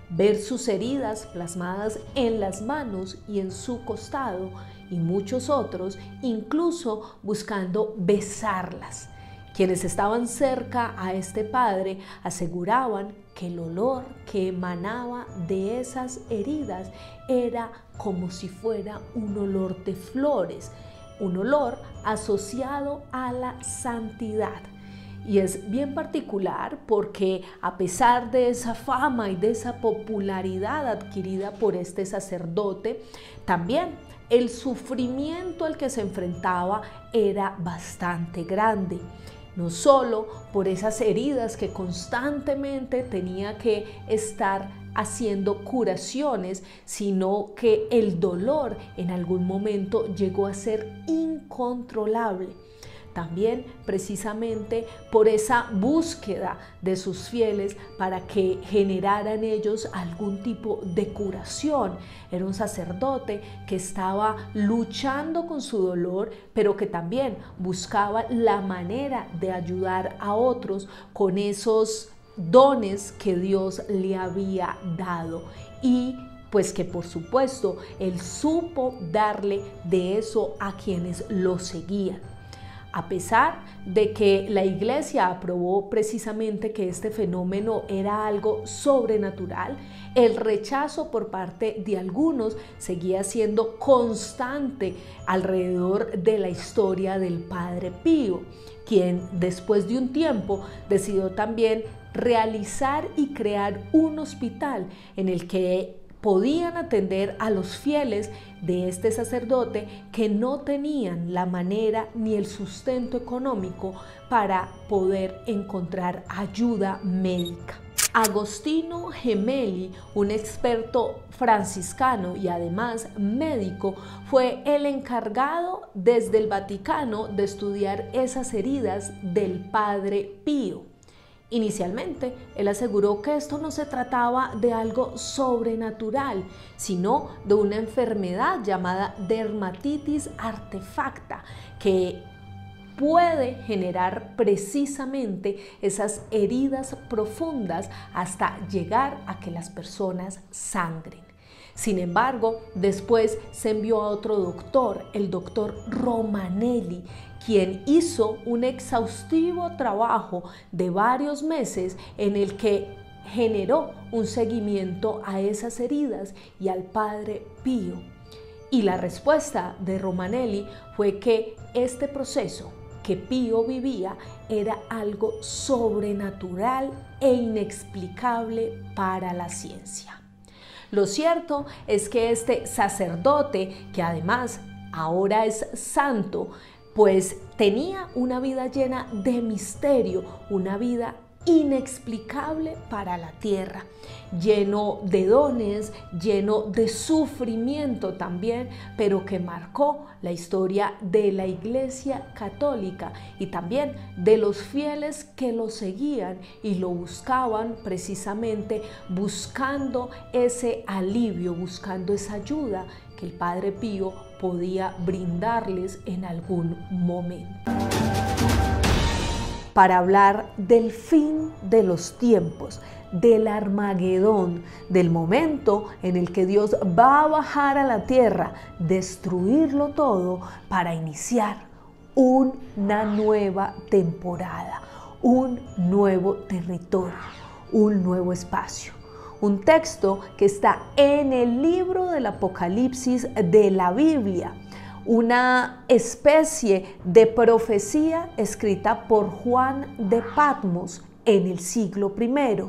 ver sus heridas plasmadas en las manos y en su costado, y muchos otros incluso buscando besarlas. Quienes estaban cerca a este padre aseguraban que el olor que emanaba de esas heridas era como si fuera un olor de flores, un olor asociado a la santidad. Y es bien particular porque a pesar de esa fama y de esa popularidad adquirida por este sacerdote, también el sufrimiento al que se enfrentaba era bastante grande. no solo por esas heridas que constantemente tenía que estar haciendo curaciones, sino que el dolor en algún momento llegó a ser incontrolable. También precisamente por esa búsqueda de sus fieles para que generaran ellos algún tipo de curación. Era un sacerdote que estaba luchando con su dolor, pero que también buscaba la manera de ayudar a otros con esos dones que Dios le había dado, y pues que por supuesto él supo darle de eso a quienes lo seguían. A pesar de que la Iglesia aprobó precisamente que este fenómeno era algo sobrenatural, el rechazo por parte de algunos seguía siendo constante alrededor de la historia del Padre Pío, quien después de un tiempo decidió también realizar y crear un hospital en el que podían atender a los fieles de este sacerdote que no tenían la manera ni el sustento económico para poder encontrar ayuda médica. Agostino Gemelli, un experto franciscano y además médico, fue el encargado desde el Vaticano de estudiar esas heridas del Padre Pío. Inicialmente, él aseguró que esto no se trataba de algo sobrenatural, sino de una enfermedad llamada dermatitis artefacta, que puede generar precisamente esas heridas profundas hasta llegar a que las personas sangren. Sin embargo, después se envió a otro doctor, el doctor Romanelli, quien hizo un exhaustivo trabajo de varios meses en el que generó un seguimiento a esas heridas y al Padre Pío. Y la respuesta de Romanelli fue que este proceso que Pío vivía era algo sobrenatural e inexplicable para la ciencia. Lo cierto es que este sacerdote, que además ahora es santo, pues tenía una vida llena de misterio, una vida inexplicable para la tierra, lleno de dones, lleno de sufrimiento también, pero que marcó la historia de la Iglesia Católica y también de los fieles que lo seguían y lo buscaban, precisamente buscando ese alivio, buscando esa ayuda que el Padre Pío podía brindarles en algún momento. Para hablar del fin de los tiempos, del Armagedón, del momento en el que Dios va a bajar a la tierra, destruirlo todo para iniciar una nueva temporada, un nuevo territorio, un nuevo espacio. Un texto que está en el libro del Apocalipsis de la Biblia, una especie de profecía escrita por Juan de Patmos en el siglo I,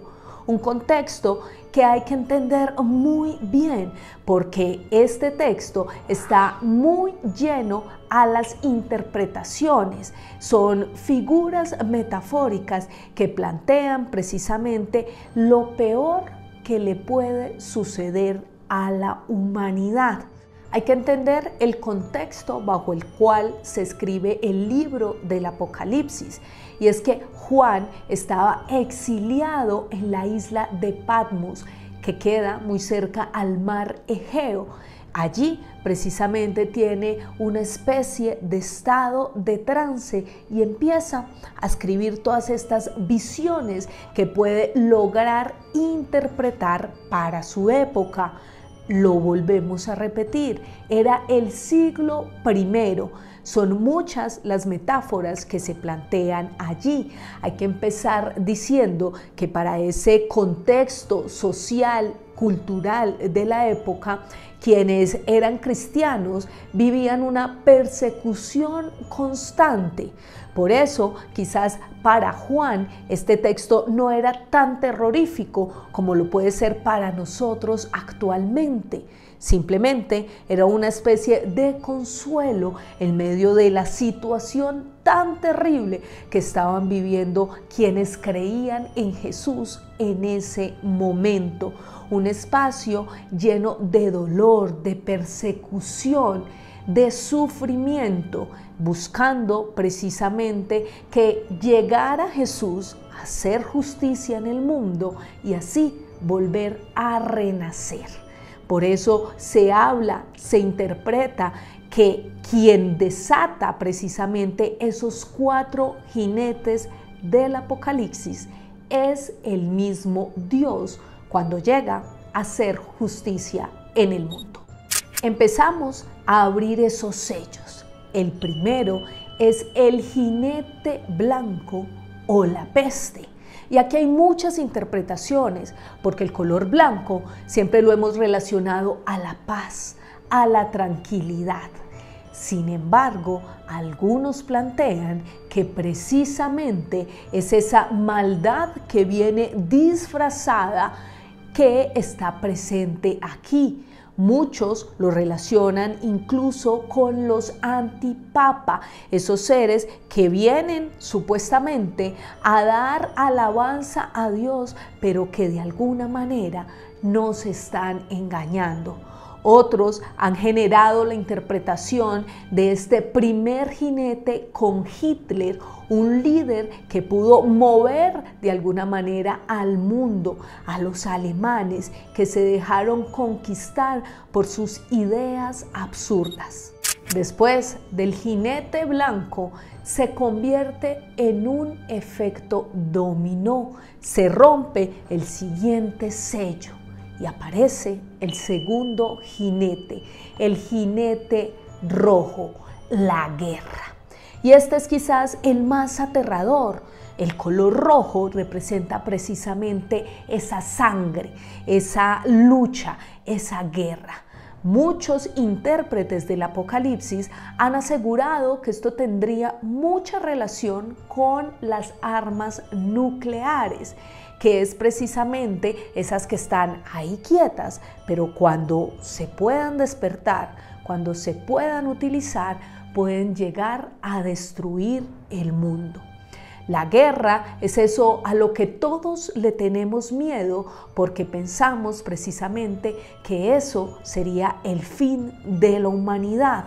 un contexto que hay que entender muy bien porque este texto está muy lleno a las interpretaciones, son figuras metafóricas que plantean precisamente lo peor que le puede suceder a la humanidad. Hay que entender el contexto bajo el cual se escribe el libro del Apocalipsis, y es que Juan estaba exiliado en la isla de Patmos, que queda muy cerca al mar Egeo. Allí precisamente tiene una especie de estado de trance y empieza a escribir todas estas visiones que puede lograr interpretar para su época. Lo volvemos a repetir, era el siglo I. Son muchas las metáforas que se plantean allí. Hay que empezar diciendo que para ese contexto social cultural de la época, quienes eran cristianos vivían una persecución constante. Por eso, quizás para Juan este texto no era tan terrorífico como lo puede ser para nosotros actualmente. Simplemente era una especie de consuelo en medio de la situación tan terrible que estaban viviendo quienes creían en Jesús en ese momento. Un espacio lleno de dolor, de persecución, de sufrimiento, buscando precisamente que llegara Jesús a hacer justicia en el mundo y así volver a renacer. Por eso se habla, se interpreta que quien desata precisamente esos 4 jinetes del Apocalipsis es el mismo Dios cuando llega a hacer justicia en el mundo. Empezamos a abrir esos sellos. El primero es el jinete blanco o la peste. Y aquí hay muchas interpretaciones, porque el color blanco siempre lo hemos relacionado a la paz, a la tranquilidad. Sin embargo, algunos plantean que precisamente es esa maldad que viene disfrazada que está presente aquí. Muchos lo relacionan incluso con los antipapa, esos seres que vienen supuestamente a dar alabanza a Dios, pero que de alguna manera nos están engañando. Otros han generado la interpretación de este primer jinete con Hitler, un líder que pudo mover de alguna manera al mundo, a los alemanes que se dejaron conquistar por sus ideas absurdas. Después del jinete blanco se convierte en un efecto dominó, se rompe el siguiente sello. Y aparece el segundo jinete, el jinete rojo, la guerra. Y este es quizás el más aterrador. El color rojo representa precisamente esa sangre, esa lucha, esa guerra. Muchos intérpretes del Apocalipsis han asegurado que esto tendría mucha relación con las armas nucleares, que es precisamente esas que están ahí quietas, pero cuando se puedan despertar, cuando se puedan utilizar, pueden llegar a destruir el mundo. La guerra es eso a lo que todos le tenemos miedo porque pensamos precisamente que eso sería el fin de la humanidad.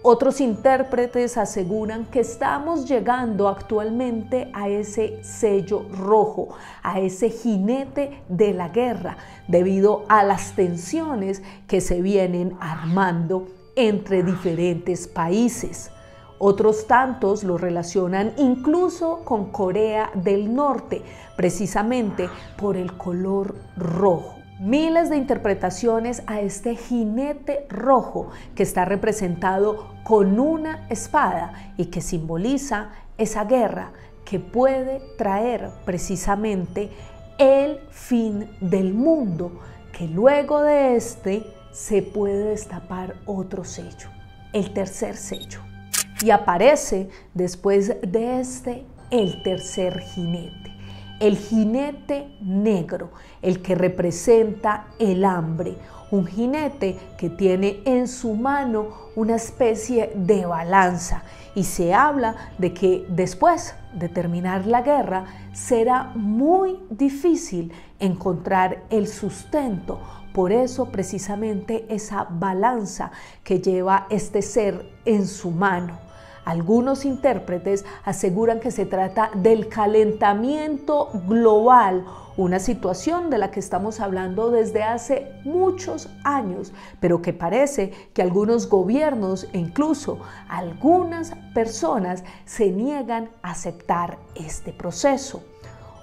Otros intérpretes aseguran que estamos llegando actualmente a ese sello rojo, a ese jinete de la guerra, debido a las tensiones que se vienen armando entre diferentes países. Otros tantos lo relacionan incluso con Corea del Norte, precisamente por el color rojo. Miles de interpretaciones a este jinete rojo que está representado con una espada y que simboliza esa guerra que puede traer precisamente el fin del mundo, que luego de este se puede destapar otro sello, el tercer sello. Y aparece después de este el tercer jinete. El jinete negro, el que representa el hambre, un jinete que tiene en su mano una especie de balanza y se habla de que después de terminar la guerra será muy difícil encontrar el sustento. Por eso precisamente esa balanza que lleva este ser en su mano. Algunos intérpretes aseguran que se trata del calentamiento global, una situación de la que estamos hablando desde hace muchos años, pero que parece que algunos gobiernos e incluso algunas personas se niegan a aceptar este proceso.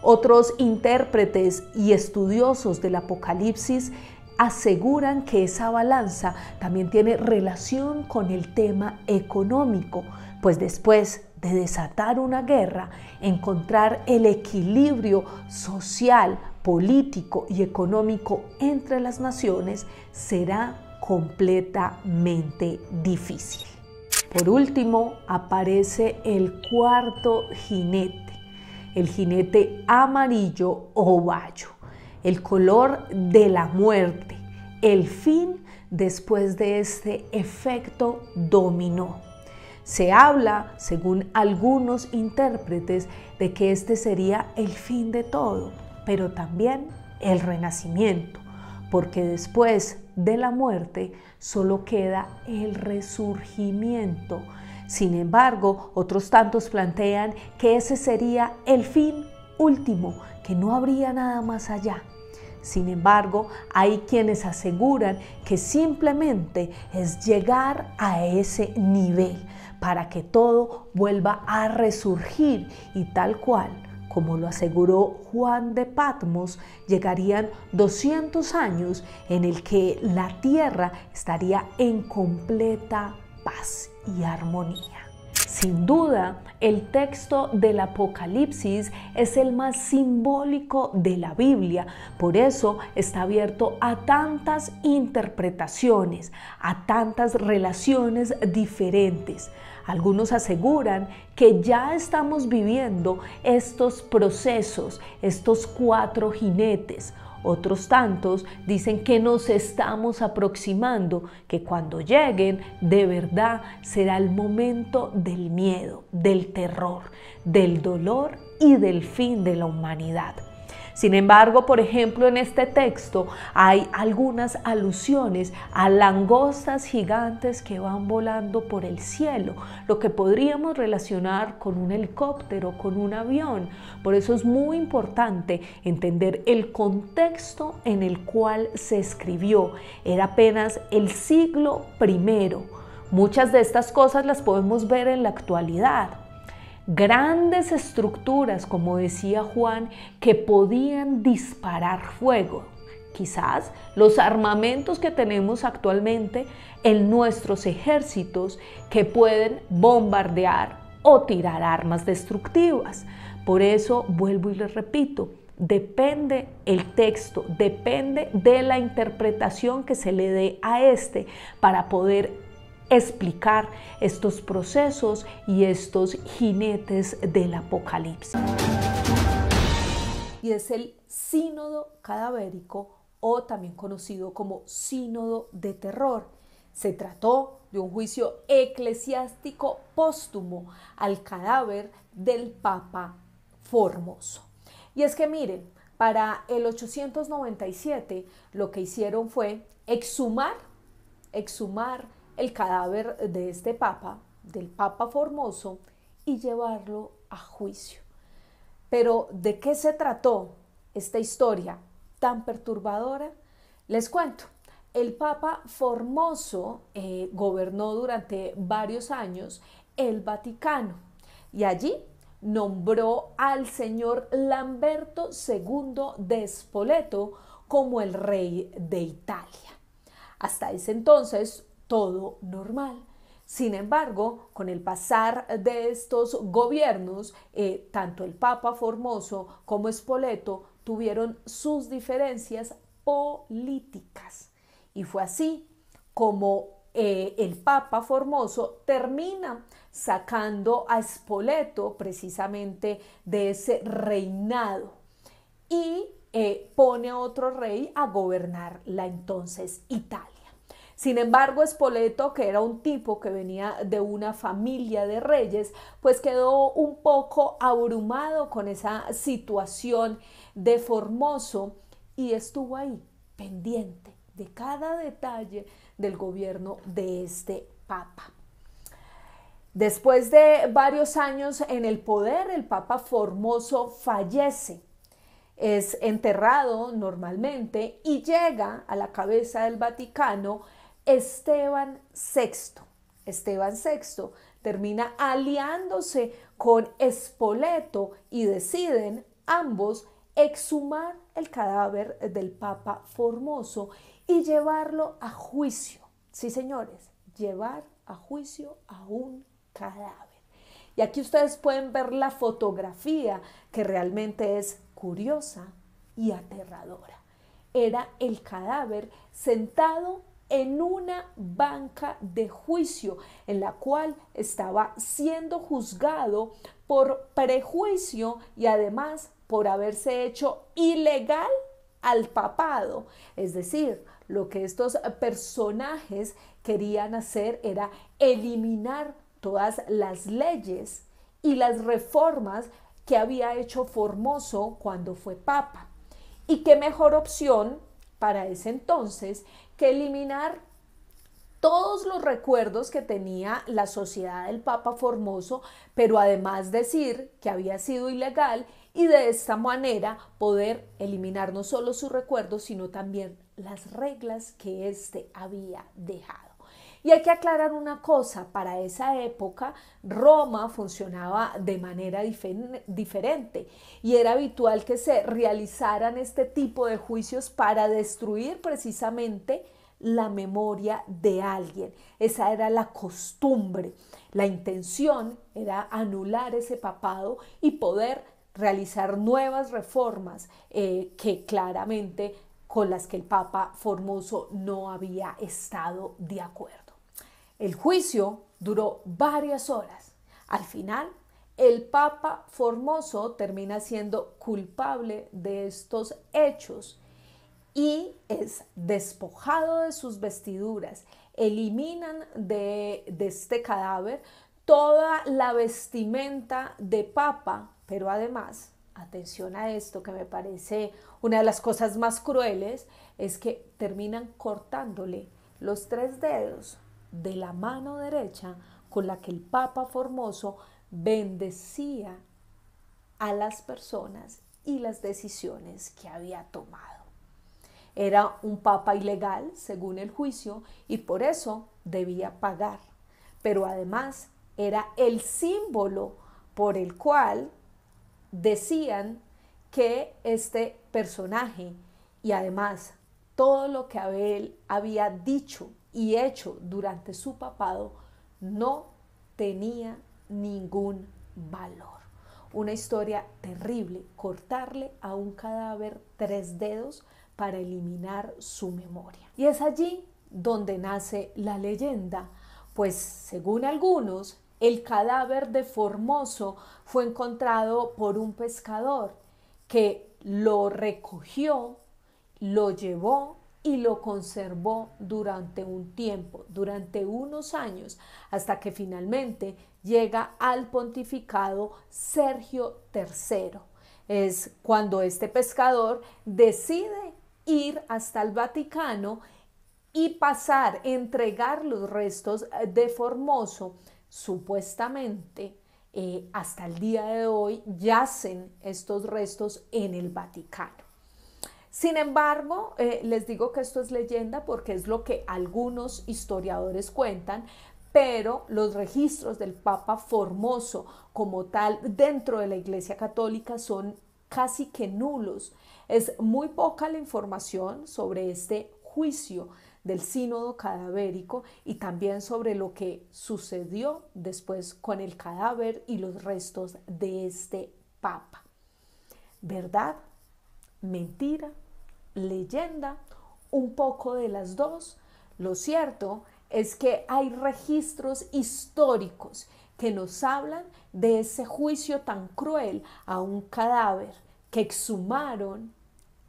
Otros intérpretes y estudiosos del Apocalipsis aseguran que esa balanza también tiene relación con el tema económico, pues después de desatar una guerra, encontrar el equilibrio social, político y económico entre las naciones será completamente difícil. Por último, aparece el cuarto jinete, el jinete amarillo o bayo, el color de la muerte, el fin después de este efecto dominó. Se habla, según algunos intérpretes, de que este sería el fin de todo, pero también el renacimiento, porque después de la muerte solo queda el resurgimiento. Sin embargo, otros tantos plantean que ese sería el fin último, que no habría nada más allá. Sin embargo, hay quienes aseguran que simplemente es llegar a ese nivel para que todo vuelva a resurgir y tal cual, como lo aseguró Juan de Patmos, llegarían 200 años en el que la tierra estaría en completa paz y armonía. Sin duda, el texto del Apocalipsis es el más simbólico de la Biblia, por eso está abierto a tantas interpretaciones, a tantas relaciones diferentes. Algunos aseguran que ya estamos viviendo estos procesos, estos cuatro jinetes. Otros tantos dicen que nos estamos aproximando, que cuando lleguen de verdad será el momento del miedo, del terror, del dolor y del fin de la humanidad. Sin embargo, por ejemplo, en este texto hay algunas alusiones a langostas gigantes que van volando por el cielo, lo que podríamos relacionar con un helicóptero, con un avión. Por eso es muy importante entender el contexto en el cual se escribió. Era apenas el siglo I. Muchas de estas cosas las podemos ver en la actualidad. Grandes estructuras, como decía Juan, que podían disparar fuego. Quizás los armamentos que tenemos actualmente en nuestros ejércitos que pueden bombardear o tirar armas destructivas. Por eso, vuelvo y les repito, depende el texto, depende de la interpretación que se le dé a este para poder explicar estos procesos y estos jinetes del Apocalipsis. Y es el sínodo cadavérico, o también conocido como sínodo de terror. Se trató de un juicio eclesiástico póstumo al cadáver del Papa Formoso. Y es que miren, para el 897 lo que hicieron fue exhumar el cadáver de este papa, del Papa Formoso, y llevarlo a juicio. Pero ¿de qué se trató esta historia tan perturbadora? Les cuento. El Papa Formoso gobernó durante varios años el Vaticano y allí nombró al señor Lamberto II de Spoleto como el rey de Italia. Hasta ese entonces, todo normal. Sin embargo, con el pasar de estos gobiernos, tanto el Papa Formoso como Spoleto tuvieron sus diferencias políticas. Y fue así como el Papa Formoso termina sacando a Spoleto precisamente de ese reinado y pone a otro rey a gobernar la entonces Italia. Sin embargo, Spoleto, que era un tipo que venía de una familia de reyes, pues quedó un poco abrumado con esa situación de Formoso y estuvo ahí pendiente de cada detalle del gobierno de este papa. Después de varios años en el poder, el Papa Formoso fallece. Es enterrado normalmente y llega a la cabeza del Vaticano Esteban VI. Esteban VI termina aliándose con Spoleto y deciden ambos exhumar el cadáver del Papa Formoso y llevarlo a juicio. Sí, señores, llevar a juicio a un cadáver. Y aquí ustedes pueden ver la fotografía que realmente es curiosa, y aterradora. Era el cadáver sentado en una banca de juicio en la cual estaba siendo juzgado por prejuicio y además por haberse hecho ilegal al papado. Es decir, lo que estos personajes querían hacer era eliminar todas las leyes y las reformas que había hecho Formoso cuando fue papa. Y qué mejor opción para ese entonces que eliminar todos los recuerdos que tenía la sociedad del Papa Formoso, pero además decir que había sido ilegal y de esta manera poder eliminar no solo sus recuerdos, sino también las reglas que éste había dejado. Y hay que aclarar una cosa, para esa época Roma funcionaba de manera diferente y era habitual que se realizaran este tipo de juicios para destruir precisamente la memoria de alguien. Esa era la costumbre. La intención era anular ese papado y poder realizar nuevas reformas que claramente con las que el Papa Formoso no había estado de acuerdo. El juicio duró varias horas. Al final, el Papa Formoso termina siendo culpable de estos hechos y es despojado de sus vestiduras. Eliminan de este cadáver toda la vestimenta de papa, pero además, atención a esto que me parece una de las cosas más crueles, es que terminan cortándole los 3 dedos de la mano derecha con la que el Papa Formoso bendecía a las personas y las decisiones que había tomado. Era un papa ilegal, según el juicio, y por eso debía pagar. Pero además era el símbolo por el cual decían que este personaje y además todo lo que Abel había dicho y hecho durante su papado no tenía ningún valor. Una historia terrible, cortarle a un cadáver 3 dedos para eliminar su memoria. Y es allí donde nace la leyenda, pues según algunos, el cadáver de Formoso fue encontrado por un pescador que lo recogió, lo llevó y lo conservó durante un tiempo, durante unos años, hasta que finalmente llega al pontificado Sergio III. Es cuando este pescador decide ir hasta el Vaticano y pasar, entregar los restos de Formoso. Supuestamente, hasta el día de hoy, yacen estos restos en el Vaticano. Sin embargo, les digo que esto es leyenda porque es lo que algunos historiadores cuentan, pero los registros del Papa Formoso como tal dentro de la Iglesia Católica son casi que nulos. Es muy poca la información sobre este juicio del sínodo cadavérico y también sobre lo que sucedió después con el cadáver y los restos de este papa. ¿Verdad? ¿Mentira? ¿Leyenda? Un poco de las dos. Lo cierto es que hay registros históricos que nos hablan de ese juicio tan cruel a un cadáver que exhumaron,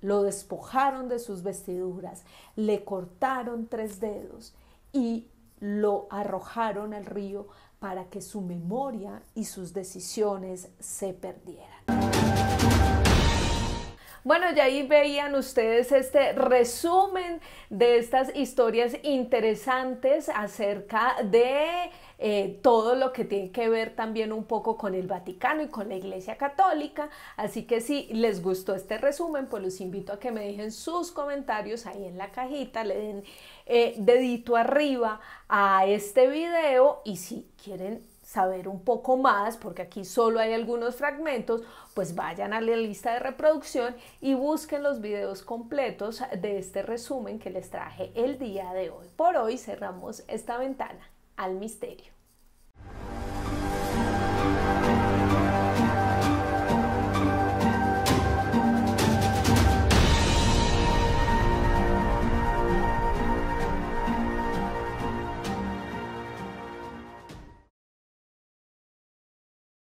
lo despojaron de sus vestiduras, le cortaron 3 dedos y lo arrojaron al río para que su memoria y sus decisiones se perdieran. Bueno, ya ahí veían ustedes este resumen de estas historias interesantes acerca de todo lo que tiene que ver también un poco con el Vaticano y con la Iglesia Católica. Así que si les gustó este resumen, pues los invito a que me dejen sus comentarios ahí en la cajita, le den dedito arriba a este video y si quieren saber un poco más, porque aquí solo hay algunos fragmentos, pues vayan a la lista de reproducción y busquen los videos completos de este resumen que les traje el día de hoy. Por hoy cerramos esta ventana al misterio.